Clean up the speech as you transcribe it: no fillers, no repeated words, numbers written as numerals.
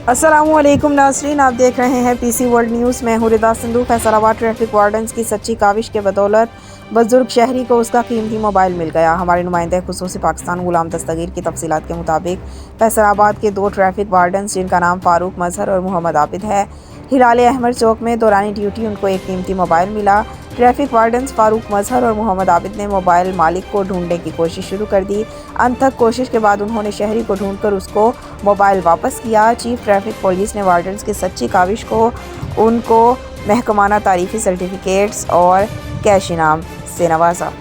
अस्सलामुअलैकुम नाज़रीन, आप देख रहे हैं पीसी वर्ल्ड न्यूज़। मैं हूं रिदा संधू। फैसलाबाद ट्रैफिक वार्डन्स की सच्ची काविश के बदौलत बुजुर्ग शहरी को उसका कीमती मोबाइल मिल गया। हमारे नुमाइंदे खुसूसी पाकिस्तान गुलाम दस्तगीर की तफसीलात के मुताबिक फैसलाबाद के दो ट्रैफिक वार्डन्स, जिनका नाम फ़ारूक मजहर और मोहम्मद आबिद है, हिलाल अहमद चौक में दौरानी ड्यूटी उनको एक कीमती मोबाइल मिला। ट्रैफिक वार्डन्स फ़ारूक मजहर और मोहम्मद आबिद ने मोबाइल मालिक को ढूंढने की कोशिश शुरू कर दी। अनथक कोशिश के बाद उन्होंने शहरी को ढूंढकर उसको मोबाइल वापस किया। चीफ ट्रैफिक पुलिस ने वार्डन्स की सच्ची काविश को उनको महकमाना तारीफी सर्टिफिकेट्स और कैश इनाम से नवाजा।